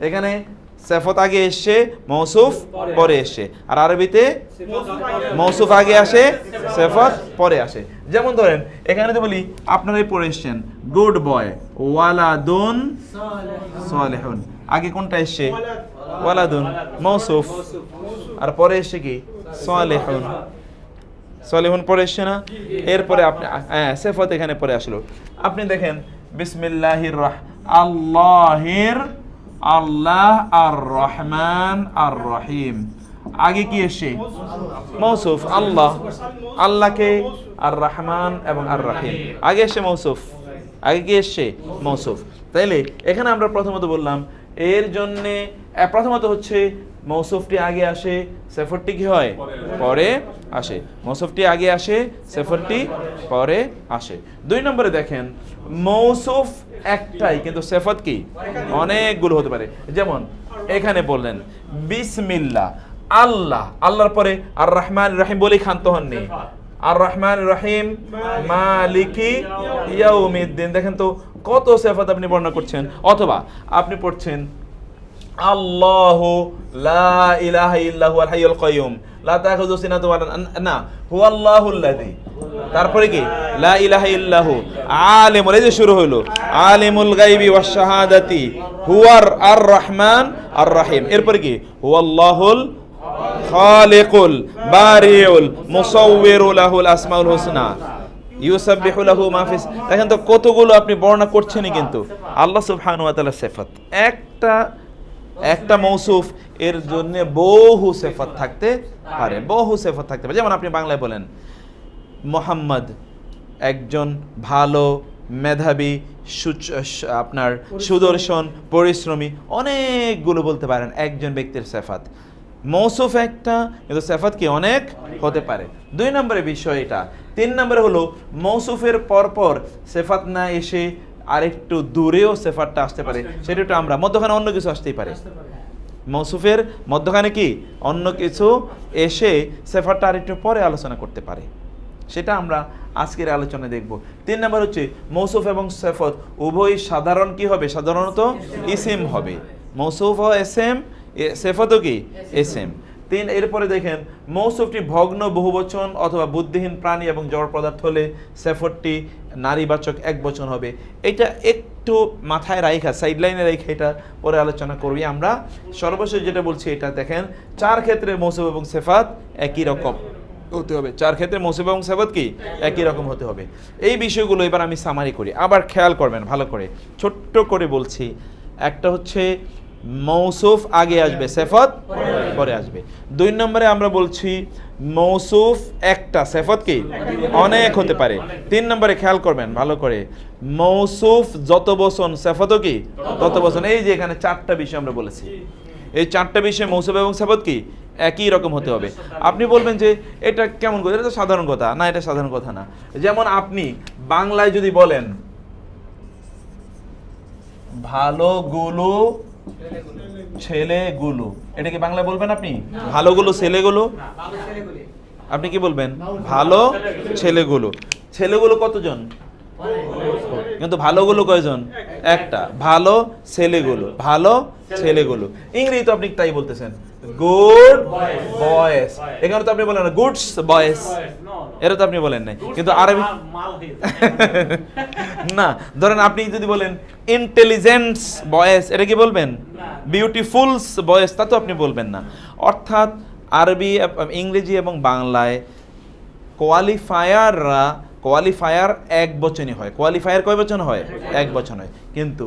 এখানে সিফাত আগে এসছে, মৌসুফ পরে এসছে। আর আরবিতে মৌসুফ আগে আসে, সিফাত পরে আসে। যেমন ধরেন এখানে তো বলি আপনারাই পড়ে এসছেন গুড বয়, ওয়ালাদুন সালেহুন, আগে কোনটা এসছে? ওয়ালাদুন মৌসুফ, আর পরে এসছে কি? সালেহুন। সালেহুন পরে এসছে না? এরপরে আপনি সিফাত এখানে পরে আসলো। আপনি দেখেন বিসমিল্লাহির আল্লাহির, আল্লাহ আর রহমান আর রহিম, আগে কি এসছে? মৌসুফ আল্লাহ, আল্লাহকে আর রহমান এবং আর রহিম আগে এসছে মৌসুফ, আগে কি এসছে? মৌসুফ। তাইলে এখানে আমরা প্রথমত বললাম এর জন্য প্রথমত হচ্ছে মৌসুফটি আগে আসে, সিফাতটি কি হয়? পরে আসে। মৌসুফটি আগে আসে, সিফাতটি পরে আসে। 2 নম্বরে দেখেন মৌসুফ একটাই কিন্তু সিফাত কি অনেকগুলো হতে পারে। যেমন এখানে বললেন বিসমিল্লাহ, আল্লাহ, আল্লাহর পরে আর রহমান রহিম বলেই ক্ষান্ত হননি। আর রহমান রহিম মালিকি ইয়াউমিদ্দিন, দেখেন তো কত সিফাত আপনি বর্ণনা করছেন। অথবা আপনি পড়ছেন আল্লাহু লা ইলাহা ইল্লাহু আল হাইয়ুল কাইয়ুম লা তাখুযু সিনাতু ওয়া লা হুয়াল্লাহুল্লাযী, তারপরে কি লা ইলাহা ইল্লাহু আলিমুল, এই যে শুরু হলো আলিমুল গায়বি ওয়াশ শাহাদাতি হুয়ার আর রহমান আর রহিম, এরপরে কি হুয়াল্লাহুল খালিকুল বারিউল মুসাউবিরু লাহুল আসমাউল হুসনা ইউসাব্বিহু লাহু মা ফিস। দেখেন তো কতগুলো আপনি বর্ণনা করছেনই, কিন্তু আল্লাহ সুবহানাহু ওয়া তাআলার সিফাত একটা মৌসুফ, এর জন্য বহু সিফাত থাকতে পারে, বহু সিফাত থাকতে পারে। যেমন আপনি বাংলায় বলেন মুহাম্মদ একজন ভালো, মেধাবী, আপনার সুদর্শন, পরিশ্রমী, অনেকগুলো বলতে পারেন একজন ব্যক্তির সিফাত। মৌসুফ একটা কিন্তু সিফাত কি অনেক হতে পারে। 2 নম্বরের বিষয় এটা। 3 নম্বরে হলো মৌসুফের পরপর সিফাত না এসে আরেকটু দূরেও সিফাতটা আসতে পারে, সেটা একটু আমরা মধ্যখানে অন্য কিছু আসতেই পারে। মৌসুফের মধ্যখানে কি অন্য কিছু এসে সিফাতটা আরেকটু পরে আলোচনা করতে পারে, সেটা আমরা আজকের আলোচনায় দেখব। 3 নম্বর হচ্ছে মৌসুফ এবং সিফাত উভয় সাধারণ কি হবে? সাধারণত ইসিম হবে। মৌসুফ ও এসএম, সিফাতও কি এসএম। 3 এরপরে দেখেন মৌসুফটি ভগ্ন, বহুবচন অথবা বুদ্ধিহীন প্রাণী এবং জড় পদার্থ হলে সিফাতটি নারীবাচক একবচন হবে। এটা একটু মাথায় রাখা, সাইডলাইনে রেখে এটা পরে আলোচনা করবি আমরা। সর্বশেষ যেটা বলছি এটা দেখেন 4 ক্ষেত্রে মৌসুফ এবং সিফাত একই রকম হতে হবে। 4 ক্ষেত্রে মৌসুফ এবং সিফাত কি একই রকম হতে হবে। এই বিষয়গুলো এবার আমি সামারি করি, আবার খেয়াল করবেন ভালো করে, ছোট্ট করে বলছি। একটা হচ্ছে মৌসুফ আগে আসবে, সিফাত পরে আসবে। 2 নম্বরে আমরা বলছি মৌসুফ একটা, সিফাত কি অনেক হতে পারে। 3 নম্বরে খেয়াল করবেন ভালো করে, মৌসুফ যত বচন সিফাতও কি তত বচন। এই যে এখানে 4টা বিষয় আমরা বলেছি, এই 4টা বিষয় মৌসুফ এবং সিফাত কি একই রকম হতে হবে। আপনি বলবেন যে এটা কেমন কথা? এটা তো সাধারণ কথা না, এটা সাধারণ কথা না। যেমন আপনি বাংলায় যদি বলেন ভালোগুলো ছেলেগুলো, এটা কি বাংলা বলবেন আপনি? ভালোগুলো ছেলেগুলো, আপনি কি বলবেন? ভালো ছেলেগুলো। ছেলেগুলো কতজন? কিন্তু ভালোগুলো কয়জন? একটা। ভালো ছেলেগুলো, ভালো ছেলেগুলো। ইংরেজি তো আপনি তাই বলতেছেন গুড বয়েস, এখানে তো আপনি বলেন না গুডস বয়েস, এটা তো আপনি বলেন নাই। কিন্তু আরবি না, ধরেন আপনি যদি বলেন ইন্টেলিজেন্টস বয়েস, এটা কি বলবেন? বিউটিফুলস বয়েস, তা তো আপনি বলবেন না। অর্থাৎ আরবি, ইংরেজি এবং বাংলায় কোয়ালিফায়ার এক বচনই হয়। কোয়ালিফায়ার কয় বচন হয়? এক বচন হয়। কিন্তু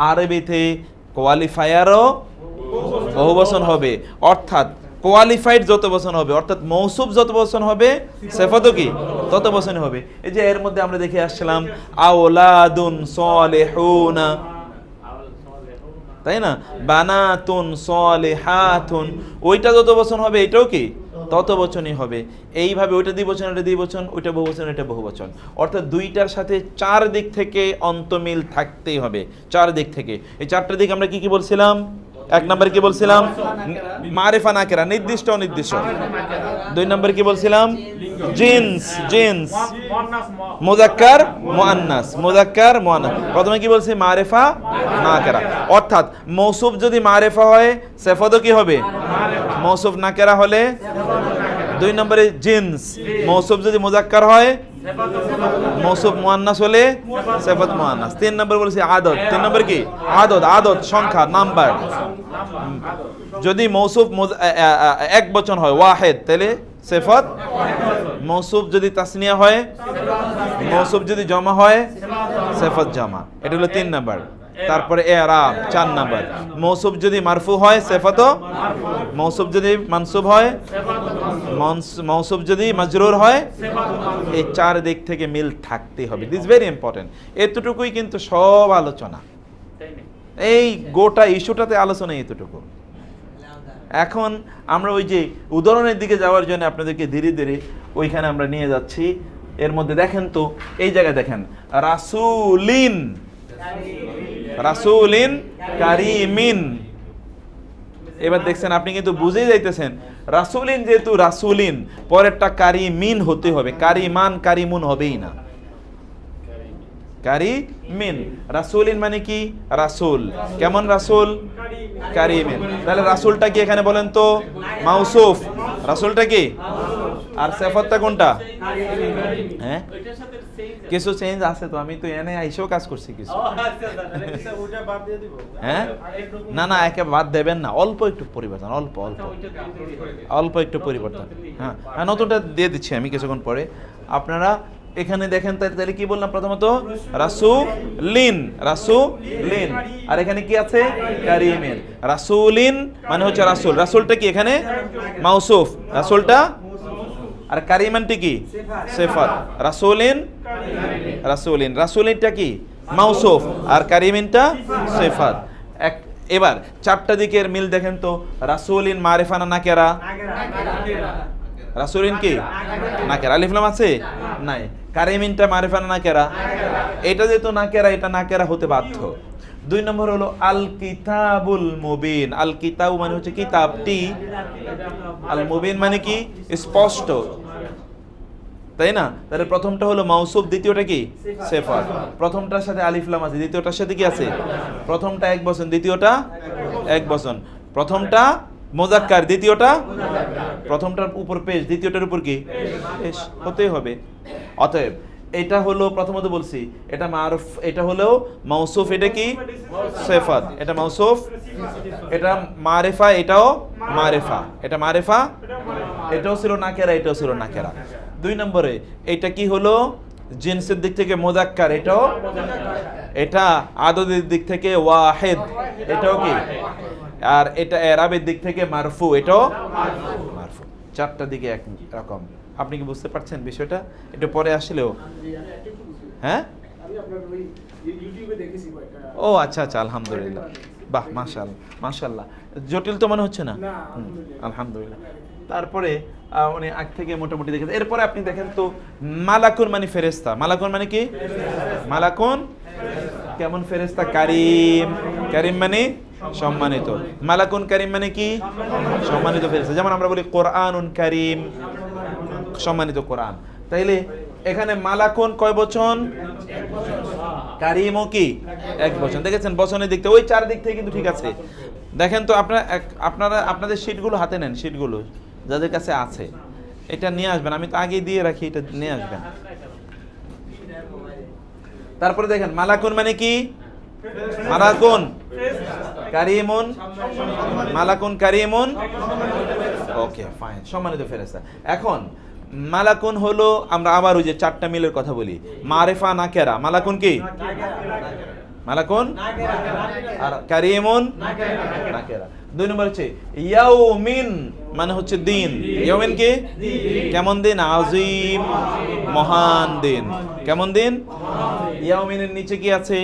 আরবিতে কোয়ালিফায়ারও বহু বচন হবে। অর্থাৎ কোয়ালিফাইড যত বচন হবে, অর্থাৎ মৌসুফ যত বচন হবে, সিফাতও কি তত বচনই হবে। এই যে এর মধ্যে আমরা দেখে আসছিলাম আওলাদুন সালিহুনা, তাই না? বানাতুন সালিহাতুন, ওইটা যত বচন হবে এটাও কি তত বচনই হবে। এইভাবে ওইটা দ্বিবচন, এটা দ্বিবচন, ওইটা বহুবচন, এটা বহুবচন। অর্থাৎ দুইটার সাথে 4 দিক থেকে অন্তমিল থাকতেই হবে, 4 দিক থেকে। এই 4টা দিক আমরা কি কি বলছিলাম? এক নম্বরে কি বলছিলাম? মারিফা নাকেরা, নির্দিষ্ট অনির্দিষ্ট। দুই নম্বরে কি বলছিলাম? জিন্স, জিন্স, মুযাক্কার মুআন্নাস, মুযাক্কার মুআন্নাস। প্রথমে কি বলছি? মারিফা নাকেরা। অর্থাৎ মৌসুফ যদি মারিফা হয় সিফাতও কি হবে? মৌসুফ নাকেরা হলে। দুই নম্বরে জিন্স, মৌসুফ যদি মুযাক্কার হয়, মৌসুফ মুআন্নাস হলে সিফাত মুআন্নাস। তিন নম্বর বলছি আদদ। তিন নম্বর কি? আদদ, আদদ সংখ্যা, নাম্বার। যদি মৌসুফ এক বচন হয় ওয়াহিদ তাহলে সিফাত। মৌসুফ যদি তাসনিয়া হয়, মৌসুফ যদি জমা হয় সিফাত জমা। এটা হলো তিন নাম্বার। তারপরে ইরাব চার নাম্বার। মৌসুফ যদি মারফু হয় সিফাতও, মৌসুফ যদি মানসুব হয়, মৌসুফ যদি মাজরুর হয়, এই চার দিক থেকে মিল থাকতে হবে। This very important. এতটুকুই কিন্তু সব আলোচনা, এই গোটা ইস্যুটাতে আলোচনা এতটুকু। এখন আমরা ওই যে উদাহরণের দিকে যাওয়ার জন্য আপনাদেরকে ধীরে ধীরে ওইখানে আমরা নিয়ে যাচ্ছি। এর মধ্যে দেখেন তো, এই জায়গায় দেখেন রাসূলিন, রাসূলিন কারীমিন। এবার দেখছেন আপনি কিন্তু বুঝেই যাইতেছেন রাসূলিন যেহেতু রাসূলিন, পরেরটা কারীমিন হতে হবে, কারীমান কারীমুন হবেই না। কারীমিন, রাসূলিন মানে কি? রাসূল। কেমন রাসূল? কারীমিন। তাহলে রাসূলটা কি এখানে বলেন তো? মাউসুফ। রাসূলটা কি? আর সিফাতটা কোনটা? হ্যাঁ, কিছু চেঞ্জ আছে তো, আমি তো এনে আইসেও কাজ করছি কিছু। হ্যাঁ, না না, একে বাদ দেবেন না, অল্প একটু পরিবর্তন, অল্প অল্প অল্প একটু পরিবর্তন। হ্যাঁ, নতুনটা দিয়ে দিচ্ছি আমি কিছুক্ষণ পরে। আপনারা এখানে দেখেন তাহলে কি বললাম? প্রথমত রাসূলিন, রাসূলিন। আর এখানে কি আছে? কারীমিন। রাসূলিন মানে হচ্ছে রাসূল। রাসূলটা কি এখানে? মাউসুফ। রাসূলটা আর কারীমানটি কি? সিফাত। রাসূলিন, রাসূলিন, রাসূলিনটা কি? মাউসুফ, আর কারীমিনটা সিফাত। এবার চারটা দিকের মিল দেখেন তো। রাসূলিন মারিফা না নাকেরা? রাসূলিন কি? নাকেরা। আলিফ লাম আছে? নাই। কারীমিনটা মারিফা না নাকেরা? এটা যেহেতু নাকেরা, এটা নাকেরা হতে বাধ্য। দুই নম্বর হলো আল কিতাবুল মুবিন। আল কিতাব মানে হচ্ছে কিতাবটি, আল মুবিন মানে কি? স্পষ্ট, তাই না? তাহলে প্রথমটা হলো মাউসুফ, দ্বিতীয়টা কি? সিফাত। প্রথমটার সাথে আলিফ লাম আছে, দ্বিতীয়টার সাথে কি আছে? প্রথমটা এক বচন, দ্বিতীয়টা এক বচন। প্রথমটা মুযাক্কার, দ্বিতীয়টা, প্রথমটার উপর পেশ, দ্বিতীয়টার উপর কি? পেশ হতেই হবে। অতএব এটা হলো প্রথমত বলছি, এটা মারফ, এটা হলো মাউসুফ, এটা কি? সিফাত। এটা মাউসুফ, এটা মারিফা, এটাও মারিফা, এটা মারিফা, এটাও ছিল নাকেরা, এটাও ছিল নাকেরা। দুই নম্বরে এটা কি হলো? জিনসের দিক থেকে মুযাক্কার, এটাও, এটা আদদের দিক থেকে ওয়াহিদ, এটাও কি? আর এটা ইরাবের দিক থেকে মারফু, এটাও মারফু। চারটা দিকে এক রকম। আপনি কি বুঝতে পারছেন বিষয়টা? একটু পরে আসলেও। হ্যাঁ, ও আচ্ছা আচ্ছা, আলহামদুলিল্লাহ, বাহ, মাশাআল্লাহ মাশাআল্লাহ। জটিল তো মনে হচ্ছে না? আলহামদুলিল্লাহ। তারপরে উনি আগ থেকে মোটামুটি দেখেন। এরপরে আপনি দেখেন তো, মালাকুন মানে ফেরেশতা। মালাকুন মানে কি? মালাকুন কেমন ফেরেশতা? কারীম। কারীম মানে সম্মানিত। মালাকুন কারীম মানে কি? সম্মানিত ফেরেশতা। যেমন আমরা বলি কোরআনুন কারীম, সম্মানিত কোরআন। তাইলে এখানে মালাকুন কয় বচন? কারীমও কি? এক বচন। দেখেছেন বচনের দিক থেকে, ওই চার দিক থেকে কিন্তু ঠিক আছে। দেখেন তো, আপনারা আপনাদের শীটগুলো হাতে নেন, শীটগুলো যাদের কাছে আছে এটা নিয়ে আসবেন। আমি তো আগেই দিয়ে রাখি, এটা নিয়ে আসবেন। তারপরে দেখেন মালাকুন মানে কি? মালাকুন কারীমুন, মালাকুন কারীমুন, ওকে ফাইন, সম্মানিত ফেরেশতা। এখন মালাকুন হলো, আমরা আবার ওই যে চারটা মিলের কথা বলি, মারিফা নাকেরা। মালাকুন কি? মালাকুন, আর কারীমুন নাকেরা। দুই নম্বর হচ্ছে ইয়াউমিন মানে হচ্ছে দিন। ইয়াউমিন কি? কেমন দিন? আজিম, মহান দিন। কেমন দিন? ইয়াউমিনের নিচে কি আছে?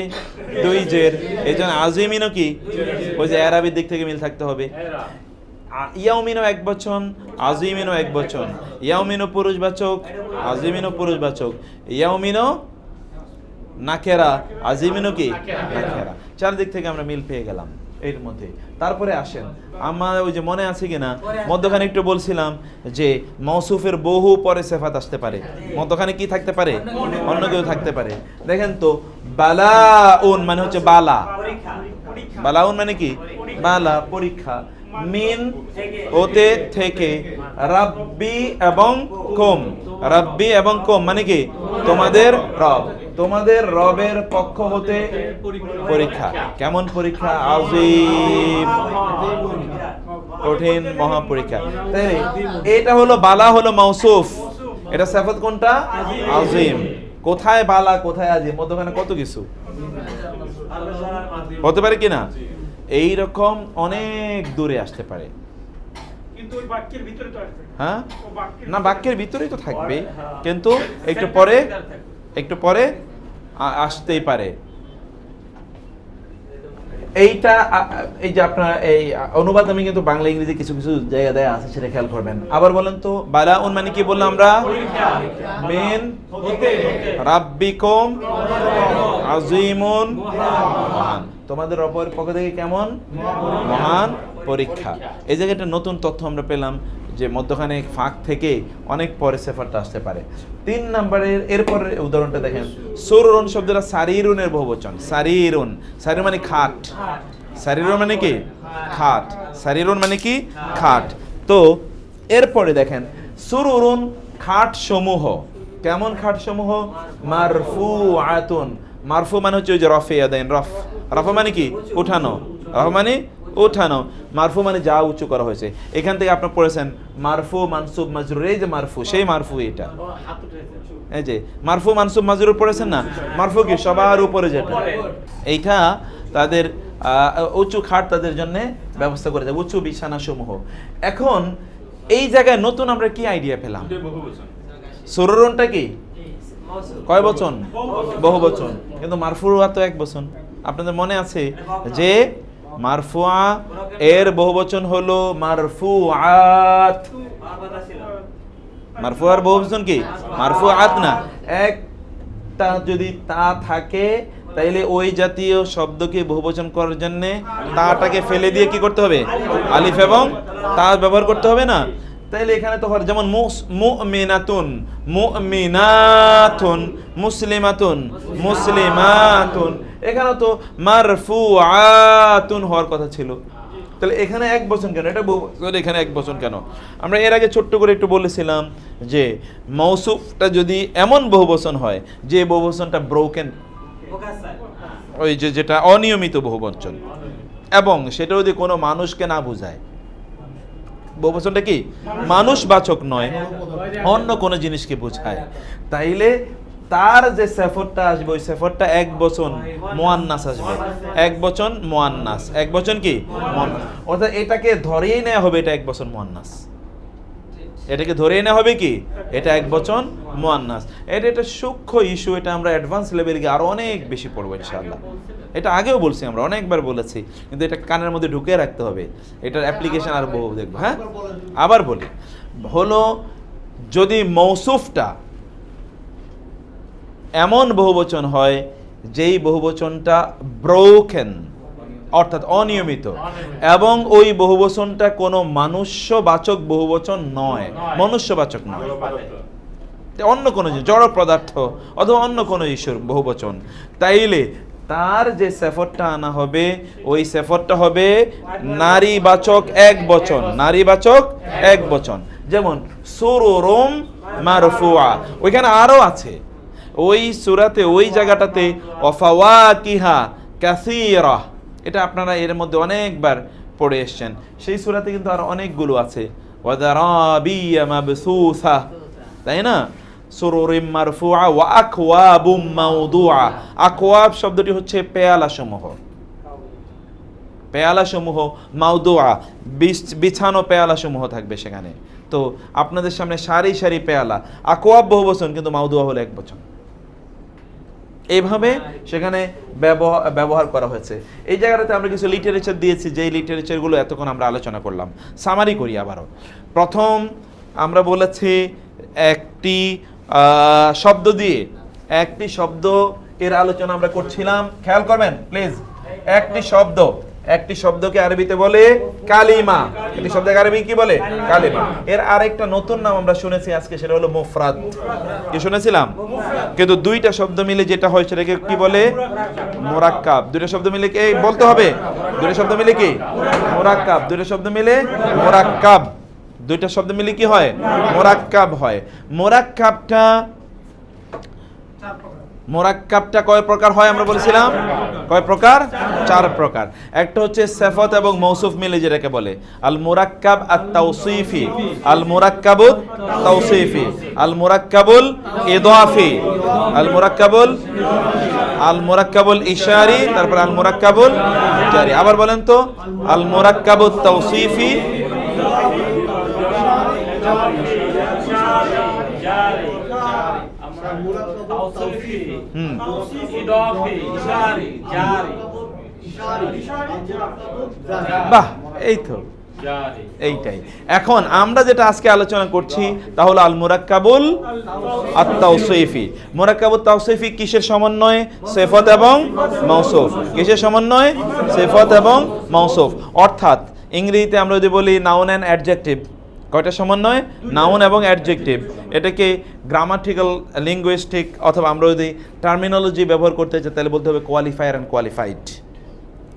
দুই জের, এই জন্য আজিমিনও কি? ওই যে আরবির দিক থেকে মিল থাকতে হবে। ইয়াউমিনও এক বচন, আজিমিনও এক বচন। ইয়াউমিনও পুরুষবাচক, আজিমিনও পুরুষবাচক। ইয়াউমিনও নাকেরা, আজিমিনও কি? নাকেরা। চার দিক থেকে আমরা মিল পেয়ে গেলাম। এর মধ্যে। তারপরে আসেন, আমার ওই যে মনে আছে কিনা মধ্যখানে একটু বলছিলাম যে মৌসুফের বহু পরে সিফাত আসতে পারে, মধ্যখানে কি থাকতে পারে, অন্য কেউ থাকতে পারে। দেখেন তো বালাউন মানে হচ্ছে বালা, বালাউন মানে কি, বালা পরীক্ষা, মিন হতে থেকে, রাব্বি এবং কুম, রাব্বি এবং কুম মানে কি তোমাদের রব, তোমাদের রবের পক্ষ হতে পরীক্ষা। কেমন পরীক্ষা? আযীম, কঠিন মহা পরীক্ষা। তাই এটা হলো বালা, হলো মাউসুফ, এটা সিফাত কোনটা? আযীম। কোথায় বালা কোথায় আযীম, মধ্যখানে কত কিছু হতে পারে কিনা, এই রকম অনেক দূরে আসতে পারে। কিন্তু ওই বাক্যের ভিতরে তো আসবে। হ্যাঁ না, বাক্যের ভিতরেই তো থাকবে, কিন্তু একটু পরে আসতেই পারে। এইটা এই যে আপনার এই অনুবাদ আমি কিন্তু বাংলা ইংরেজি কিছু কিছু জায়গা দেয়া আছে, সেটা খেয়াল করবেন। আবার বলেন তো, বালাউন মানে কি বললাম আমরা? মিন রাব্বিকুম আযীমুন, মহান, তোমাদের রবের পক্ষ থেকে কেমন, মহান পরীক্ষা। এই জায়গাটা নতুন তথ্য আমরা পেলাম যে মধ্যখানে ফাঁক থেকে অনেক পরে সিফাতটা আসতে পারে। 3 নম্বরের এরপরের উদাহরণটা দেখেন, সুরুন শব্দটা সারিরুনের বহুবচন। সারিরুন, সারির মানে খাট, সারিরুন মানে কি খাট, সারিরুন মানে কি খাট। তো এরপরে দেখেন সুরুরুন খাট সমূহ, কেমন খাট সমূহ? মারফুআতুন, মারফু মানে হচ্ছে ওই যে রফে আদাইন, রফা মানে কি উঠানো, রফা মানে উঠানো, মারফু মানে যা উঁচু করা হয়েছে। এখান থেকে আপনারা পড়েছেন মারফু মানসুব মাজরুর, এই যে মারফু, সেই মারফু এটা, এই যে মারফু মানসুব মাজরুর পড়েছেন না, মারফু কি সবার উপরে যেটা, এইটা তাদের উঁচু খাট তাদের জন্য ব্যবস্থা করে যায়, উঁচু বিছানা সমূহ। এখন এই জায়গায় নতুন আমরা কি আইডিয়া পেলাম? সুরুরুনটা কি কয় বচন? বহু বচন, কিন্তু মারফুয়া তো এক বচন। আপনাদের মনে আছে যে মারফুয়া এর বহুবচন হলো মারফুআত, মারফুয়ার বহুবচন কি মারফুআত না, একটা যদি তা থাকে তাইলে ওই জাতীয় শব্দকে বহুবচন করার জন্য তাটাকে ফেলে দিয়ে কি করতে হবে? আলিফ এবং তা ব্যবহার করতে হবে না? তাইলে এখানে তো যেমন মুমিনাতুন মুমিনাতুন, মুসলিমাতুন মুসলিমাতুন, এখানে তো মারফুআতুন হওয়ার কথা ছিল। তাহলে এখানে এক বচন কেন, এটা এখানে এক বচন কেন? আমরা এর আগে ছোট্ট করে একটু বলেছিলাম যে মৌসুফটা যদি এমন বহুবচন হয় যে বহুবচনটা ব্রোকেন, ওই যে যেটা অনিয়মিত বহুবচন, এবং সেটা যদি কোনো মানুষকে না বোঝায়, বহুবচনটা কি মানুষবাচক নয়, অন্য কোনো জিনিসকে বোঝায়, তাইলে তার যে সিফাতটা আসবে ওই সিফাতটা এক বচন মুআন্নাস আসবে, এক বচন মুআন্নাস, এক বচন কি মুআন্নাস, অর্থাৎ এটাকে ধরেই নেওয়া হবে এটা এক বচন মুআন্নাস, এটাকে ধরেই নেওয়া হবে কি এটা এক বচন মুআন্নাস। এটা সূক্ষ্ম ইস্যু, এটা আমরা অ্যাডভান্স লেভেলে গিয়ে আরো অনেক বেশি পড়বো ইনশাআল্লাহ। এটা আগেও বলছি, আমরা অনেকবার বলেছি, কিন্তু এটা কানের মধ্যে ঢুকিয়ে রাখতে হবে, এটার অ্যাপ্লিকেশন আর বহু দেখবো। হ্যাঁ, আবার বলি, হলো যদি মৌসুফটা এমন বহুবচন হয় যেই বহুবচনটা ব্রোকেন অর্থাৎ অনিয়মিত, এবং ওই বহুবচনটা কোনো মানুষ্যবাচক বহুবচন নয়, মনুষ্যবাচক নয়, অন্য কোনো জড় পদার্থ অথবা অন্য কোনো ঈশ্বর বহুবচন, তাইলে তার যে সিফাতটা আনা হবে ওই সিফাতটা হবে নারীবাচক এক বচন, নারীবাচক এক বচন। যেমন সুরুরুম মারফুআ, ওইখানে আরো আছে ওই সূরাতে, ওই জায়গাটাতে ওয়াফাওয়াকিহা কাসীরা, এটা আপনারা এর মধ্যে অনেকবার পড়ে এসেছেন। সেই সূরাতে কিন্তু আর অনেকগুলো আছে, ওয়াদারাবিয়া মাবসুসা, তাই না? সুরুরিম মারফুআ ওয়া আকওয়াবুম মাওদুআ, আকওয়াব শব্দটি হচ্ছে পেয়ালা সমূহ, পেয়ালা সমূহ, মাওদুআ বিছানো পেয়ালা সমূহ থাকবে সেখানে। তো আপনাদের সামনে সারি সারি পেয়ালা, আকওয়াব বহুবচন কিন্তু মাওদুআ হলো এক বচন, এইভাবে সেখানে ব্যবহার করা হয়েছে। এই জায়গাটাতে আমরা কিছু লিটারেচার দিয়েছি, যেই লিটারেচারগুলো এতক্ষণ আমরা আলোচনা করলাম। সামারি করি আবারও। প্রথম আমরা বলেছি একটি শব্দ দিয়ে, একটি শব্দ এর আলোচনা আমরা করছিলাম, খেয়াল করবেন প্লিজ। একটি শব্দ একটি শব্দকে আরবিতে বলে কালিমা। একটি শব্দকে আরবি কি বলে? কালিমা। এর আরেকটা নতুন নাম আমরা শুনেছি আজকে, সেটা হলো মুফরাদ। কি শুনেছিলাম? কিন্তু দুইটা শব্দ মিলে যেটা হয় সেটাকে কি বলে? মুরাক্কাব। দুইটা শব্দ মিলে কি বলতে হবে? দুইটা শব্দ মিলে কি? মুরাক্কাব। দুইটা শব্দ মিলে মুরাক্কাব। দুইটা শব্দ মিলে কি হয়? মুরাক্কাব হয়। মুরাক্কাবটা কয় প্রকার হয় আমরা বলেছিলাম? কয় প্রকার? 4 প্রকার। একটা হচ্ছে সিফাত এবং মৌসুফ মিলে যেটাকে বলে আল মুরাক্কাব আত তাওসিফি, আল মুরাক্কাবুত তাওসিফি, আল মুরাক্কাবুল ইদাফি, আল মুরাক্কাবুল ইশারি, তারপর আল মুরাক্কাবুল জারি। আবার বলেন তো, আল মুরাক্কাবুত তাওসিফি, বাহ, এই তো এইটাই। এখন আমরা যেটা আজকে আলোচনা করছি তা হলো আল মুরাক্কাবুল আত-তাওসিফি। মুরাক্কাবুত তাওসিফি কিসের সমন্বয়ে? সিফাত এবং মৌসুফ। কিসের সমন্বয়ে? সিফাত এবং মৌসুফ। অর্থাৎ ইংরেজিতে আমরা যদি বলি নাউন অ্যান্ড অ্যাডজেক্টিভ, কয়টা সমন্বয়? নাউন এবং অ্যাডজেক্টিভ। এটাকে গ্রামাটিক্যাল, লিঙ্গুইস্টিক, অথবা আমরা যদি টার্মিনোলজি ব্যবহার করতে চাই তাহলে বলতে হবে কোয়ালিফায়ার অ্যান্ড কোয়ালিফাইড,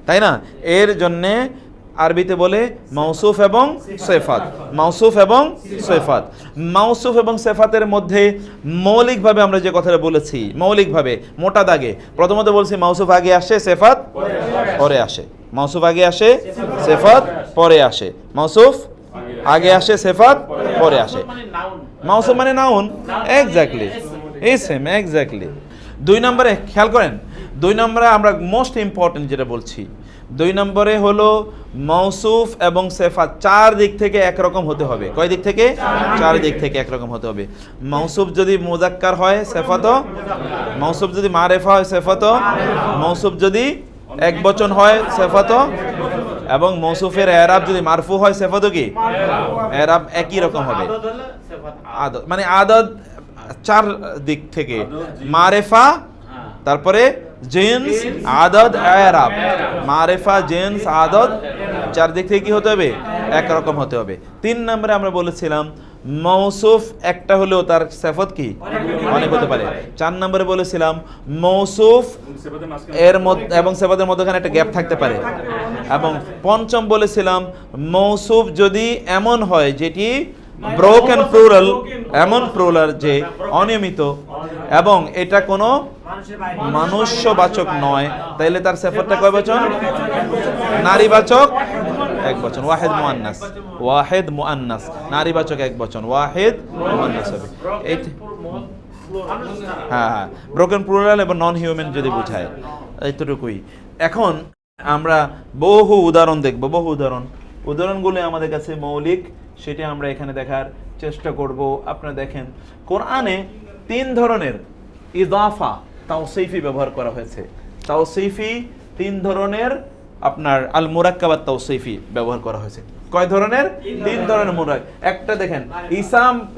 তাই না? এর জন্যে আরবিতে বলে মৌসুফ এবং সিফাত। মৌসুফ এবং সিফাত। মৌসুফ এবং সিফাতের মধ্যে মৌলিকভাবে আমরা যে কথাটা বলেছি, মৌলিকভাবে মোটা দাগে প্রথমত বলছি মৌসুফ আগে আসে, সিফাত পরে আসে। মৌসুফ আগে আসে, সিফাত পরে আসে। মৌসুফ আগে আসে, সিফাত পরে আসে। মৌসুফ মানে নাউন, এক্স্যাক্টলি, ইসম, এক্স্যাক্টলি। 2 নম্বরে খেয়াল করেন, 2 নম্বরে আমরা মোস্ট ইম্পর্টেন্ট যেটা বলছি, 2 নম্বরে হলো মৌসুফ এবং সিফাত 4 দিক থেকে একরকম হতে হবে। কয় দিক থেকে? 4 দিক থেকে একরকম হতে হবে। মৌসুফ যদি মুজাক্কার হয় সিফাতও, মৌসুফ যদি মারিফা হয় সিফাতও, মৌসুফ যদি একবচন হয় সিফাতও, এবং মৌসুফের এরাব যদি মারফু হয় সিফাতও কি? এরাব একই রকম হবে। আদদ মানে আদদ 4 দিক থেকে, মারিফা, তারপরে জিন্স, আদদ, এরাব। মারিফা, জিন্স, আদদ 4 দিক থেকে কি হতে হবে? একরকম হতে হবে। 3 নম্বরে আমরা বলেছিলাম মৌসুফ একটা হলেও তার সিফাত কি? অনেক হতে পারে। 4 নম্বরে বলেছিলাম মৌসুফ এর মধ্যে এবং সিফাতের মধ্যখানে একটা গ্যাপ থাকতে পারে। এবং 5ম বলেছিলাম মৌসুফ যদি এমন হয় যেটি ব্রোকেন প্লুরাল, এমন প্লুরাল যে অনিয়মিত এবং এটা কোনো মানুষ্যবাচক নয়, তাইলে তার সিফাতটা কয় বচন? নারীবাচক এক বচন। ওয়াহিদ মুআন্নাস, ওয়াহিদ মুআন্নাস, নারীবাচক এক বচন, ওয়াহিদ মুআন্নাস হবে। হ্যাঁ, ব্রোকেন প্লুরাল এবং নন হিউম্যান যদি বোঝায়, এইটুকুই। এখন আমরা বহু উদাহরণ দেখব, বহু উদাহরণগুলো আমাদের কাছে মৌলিক, সেটা আমরা এখানে দেখার চেষ্টা করব। আপনারা দেখেন কোরআনে 3 ধরনের ইদাফা, তাওসিফি ব্যবহার করা হয়েছে। তাওসিফি 3 ধরনের, আপনার আল মুরাক্কাবাত তাওসিফি ব্যবহার করা হয়েছে। কয় ধরনের? 3 ধরনের মুরাক্কাব। একটা দেখেন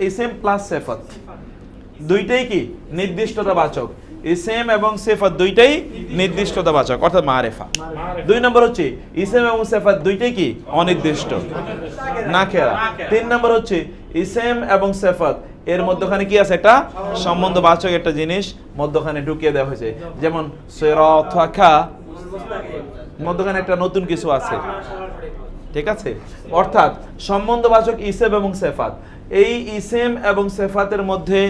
ইসম প্লাস সিফাত, দুইটাই কি? নির্দিষ্টতাবাচক। ইসম এবং সিফাত দুইটাই নির্দিষ্টতাবাচক, অর্থাৎ মারিফা। 2 নম্বর হচ্ছে ইসম এবং সিফাত দুইটাই কি? অনির্দিষ্ট, নাকেরা। 3 নম্বর হচ্ছে ইসম এবং সিফাত এর মধ্যখানে কি আছে? একটা সম্বন্ধবাচক একটা জিনিস মধ্যখানে ঢুকিয়ে দেওয়া হয়েছে। যেমন সিরাতাকা, মধ্যখানে একটা নতুন কিছু আছে, ঠিক আছে? অর্থাৎ সম্বন্ধবাচক ইসম এবং সিফাত, এই ইসম এবং সিফাতের মধ্যে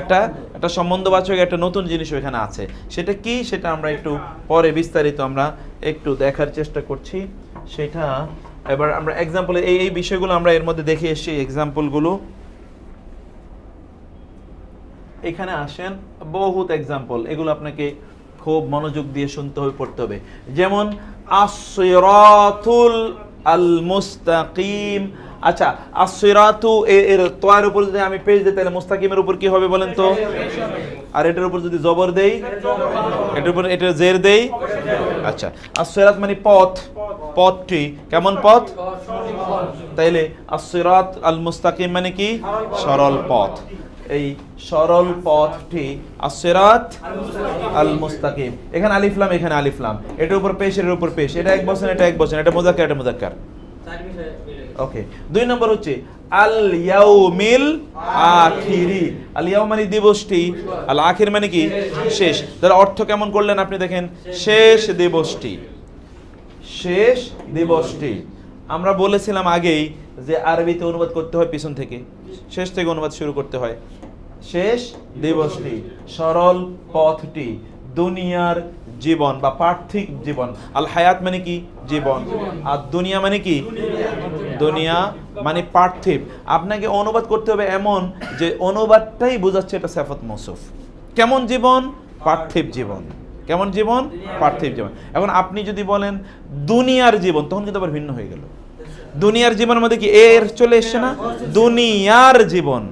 একটা সম্বন্ধবাচক একটা নতুন জিনিস ওখানে আছে। সেটা কি? সেটা আমরা একটু পরে বিস্তারিত আমরা একটু দেখার চেষ্টা করছি। সেটা এবার আমরা এক্সাম্পল, এই বিষয়গুলো আমরা এর মধ্যে দেখে এসেছি। এক্সাম্পলগুলো এখানে আসেন, বহুত এক্সাম্পল, এগুলো আপনাকে খুব মনোযোগ দিয়ে শুনতে হবে, পড়তে হবে। যেমন আস-সিরাতুল আল মুস্তাকিম। আচ্ছা, আস-সিরাতু এর তোয়ার উপর যদি আমি পেজ দিই তাহলে মুস্তাকিমের উপর কি হবে বলেন তো? আর এটার উপর যদি জবর দেই, এটার উপর এটা জের দেই। আচ্ছা, আস-সিরাত মানে পথ, পথটি কেমন পথ? তাইলে আস-সিরাত আল মুস্তাকিম মানে কি? সরল পথ। এই সরল পথটি আসিরাত আল মুস্তাকিম। এখানে আলিফ লাম, এখানে আলিফ লাম, এটার উপর পেশ, এর উপর পেশ, এটা এক বচন, এটা এক বচন, এটা মুযাক্কার, এটা মুযাক্কার। ওকে, 2 নম্বর হচ্ছে আল ইয়াউমিল আখিরি। আল ইয়াউম মানে দিবসটি, আল আখির মানে কি শেষ। তাহলে অর্থ কেমন করলেন আপনি দেখেন, শেষ দিবসটি, শেষ দিবসটি। আমরা বলেছিলাম আগেই যে আরবিতে অনুবাদ করতে হয় পিছন থেকে, শেষ থেকে অনুবাদ শুরু করতে হয়। শেষ দিবসটি, সরল পথটি, দুনিয়ার জীবন বা পার্থিব জীবন। আল হায়াত মানে কি জীবন, আর দুনিয়া মানে কি দুনিয়া মানে পার্থিব। আপনাকে অনুবাদ করতে হবে এমন যে অনুবাদটাই বোঝাচ্ছে এটা সিফাত মৌসুফ। কেমন জীবন? পার্থিব জীবন। কেমন জীবন? পার্থিব জীবন। এখন আপনি যদি বলেন দুনিয়ার জীবন, তখন কিন্তু আবার ভিন্ন হয়ে গেল। দুনিয়ার জীবনের মধ্যে কি এর চলে এসছে না? দুনিয়ার জীবন,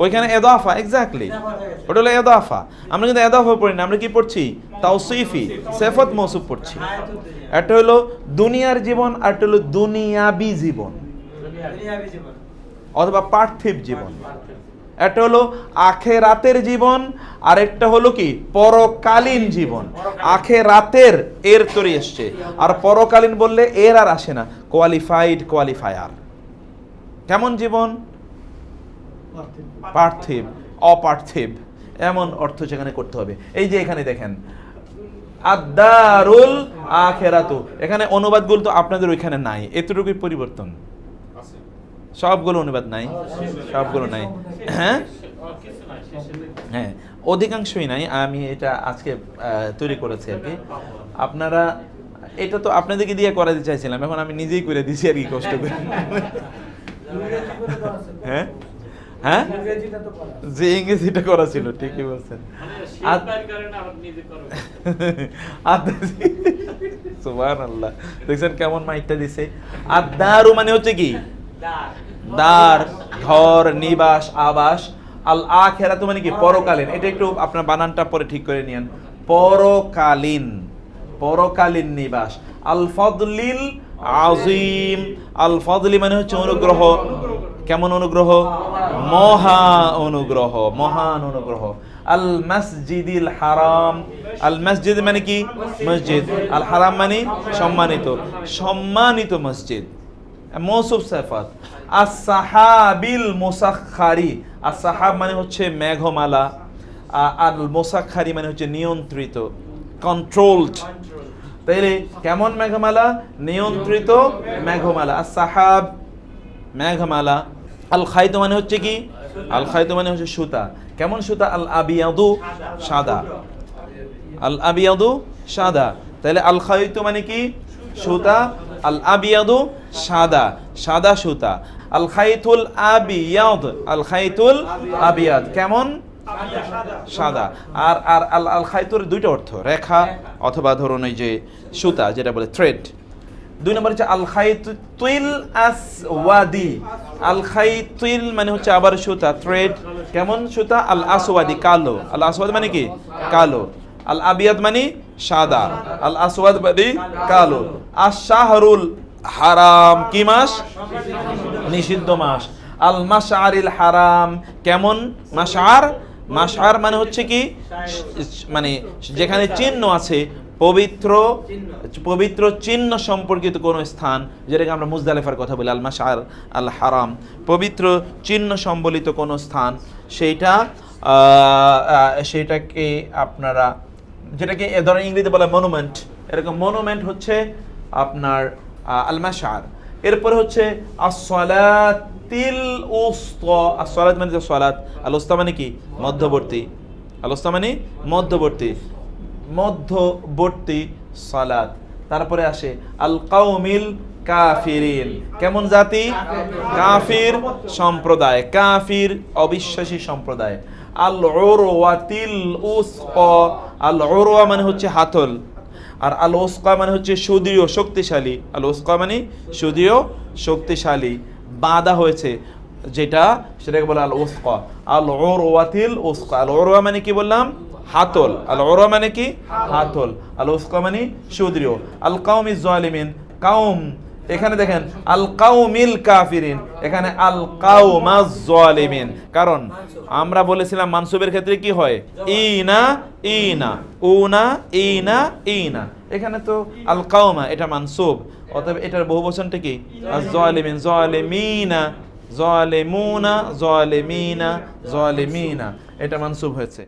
ওইখানে এদাফা, এক্স্যাক্টলি ওটা হলো এদাফা। আমরা কিন্তু এদাফা পড়ি না, আমরা কি পড়ছি? তাওসিফি, সিফাত মৌসুফ পড়ছি। একটা হলো দুনিয়ার জীবন, আর একটা হলো দুনিয়াবি জীবন অথবা পার্থিব জীবন। একটা হলো আখেরাতের জীবন, আর একটা হলো কি পরকালীন জীবন। আখেরাতের এর তরে এসছে, আর পরকালীন বললে এর আর আসে না, কোয়ালিফাইড কোয়ালিফায়ার। কেমন জীবন? পার্থিব, অপার্থিব, এমন অর্থ সেখানে করতে হবে। এই যে এখানে দেখেন আদ-দারুল আখিরাতু, এখানে অনুবাদগুলো তো আপনাদের ওইখানে নাই, এতটুকুই পরিবর্তন, সবগুলো অনুবাদ নাই, সবগুলো নাই। হ্যাঁ হ্যাঁ, অধিকাংশই নাই। আমি এটা আজকে তৈরি করেছি আর কি। আপনারা এটা তো আপনাদেরকে দিয়ে করাতে চাইছিলাম, এখন আমি নিজেই করে দিছি আর কি, কষ্ট করে। হ্যাঁ হ্যাঁ, যে ইংরেজিটা করা ছিল, ঠিকই বলছেন। সুবহানাল্লাহ, দেখছেন কেমন মাইকটা দিছে। আর দারু মানে হচ্ছে কি দার, ঘর, নিবাস, আবাস। আল আখিরাতু মানে কি পরকালীন। এটা একটু আপনার বানানটা পরে ঠিক করে নিয়েন, পরকালীন, পরকালীন নিবাস। আল ফদলিল আজিম, আল ফদলি মানে হচ্ছে অনুগ্রহ। কেমন অনুগ্রহ? মহা অনুগ্রহ, মহান অনুগ্রহ। আল মসজিদিল হারাম, আল মসজিদ মানে কি মসজিদ, আল হারাম মানে সম্মানিত, সম্মানিত মসজিদ, মৌসুফ সিফাত। আস-সাহাবিল মুসাখখারি, আস-সাহাব মানে হচ্ছে মেঘমালা, আর মুসাখখারি মানে হচ্ছে নিয়ন্ত্রিত, কন্ট্রোলড। তাইলে কেমন মেঘমালা? নিয়ন্ত্রিত মেঘমালা। আস-সাহাব মেঘমালা। আল খাইত মানে হচ্ছে কি? আল খাইত মানে হচ্ছে সুতা। কেমন সুতা? আল আবিয়াদু, সাদা, আল আবিয়াদু সাদা। তাহলে আল খাইত মানে কি সুতা, আল আবিয়াদু সাদা, সাদা সুতা। আল খাইতুল আবিয়াদ, আল খাইতুল আবিয়াদ কেমন? সাদা। আর আর আল আল খাইতুর দুইটা অর্থ, রেখা অথবা ধরুন ওই যে সুতা, যেটা বলে থ্রেড। 2 নম্বর হচ্ছে আল খাইতুল আসওয়াদি, আল খাইতুল মানে হচ্ছে আবার সুতা, থ্রেড। কেমন সুতা? আল আসওয়াদি, কালো। আল আসওয়াদ মানে কি কালো। আল আবিয়াদ মানে সাদা, আল আসওয়াদ মানে কালো। আশ-শাহরুল হারাম, কি মাস? নিষিদ্ধ মাস। আল মাশআরিল হারাম, কেমন মাশআর? মাশআর মানে হচ্ছে কি মানে যেখানে চিহ্ন আছে, পবিত্র, পবিত্র চিহ্ন সম্পর্কিত কোন স্থান, যেটাকে আমরা মুজদালিফার কথা বলি। আল মাশআর আল হারাম, পবিত্র চিহ্ন সম্বলিত কোন স্থান, সেইটা সেটাকে আপনারা, যেটাকে এ ধরনের ইংরেজিতে বলে মনুমেন্ট, এরকম মনুমেন্ট হচ্ছে আপনার আল মাশআর। এরপরে হচ্ছে as-সালাতিল উসতা, as-সালাত মানে সালাত, আল-উসতা মানে কি মধ্যবর্তী, আল-উসতা মানে মধ্যবর্তী, মধ্যবর্তী সালাত। তারপরে আসে আল কওমিল কাফিরিন, কেমন জাতি? কাফির সম্প্রদায়, কাফির অবিশ্বাসী সম্প্রদায়। আল উরওয়াতিল উসকা, আল উরওয়া মানে হচ্ছে হাতল, আর আল উসকা মানে হচ্ছে সুদৃঢ় শক্তিশালী। আল উসকা মানে সুদৃঢ় শক্তিশালী, বাঁধা হয়েছে যেটা, সেটাকে বলে আল উসকা। আল উরওয়াতিল উসকা, আল উরওয়া মানে কি বললাম? হাতল। আল উরওয়া মানে কি হাতল, আল উসকা মানে সুদৃঢ়। আল কওমিজ জালিমিন, কাউম এখানে দেখেন আল কাউমিল কাফিরিন, এখানে আল কাউমাজ জালিমিন। কারণ আমরা বলেছিলাম মানসুবের ক্ষেত্রে কি হয়, ইনা ইনা উনা ইনা ইনা, এখানে তো আল কাউমা এটা মানসুব, অতএব এটার বহুবচনটা কি আজ জালিমিন, জালিমিনা জালিমুনা জালিমিনা জালিমিনা, এটা মানসুব হয়েছে।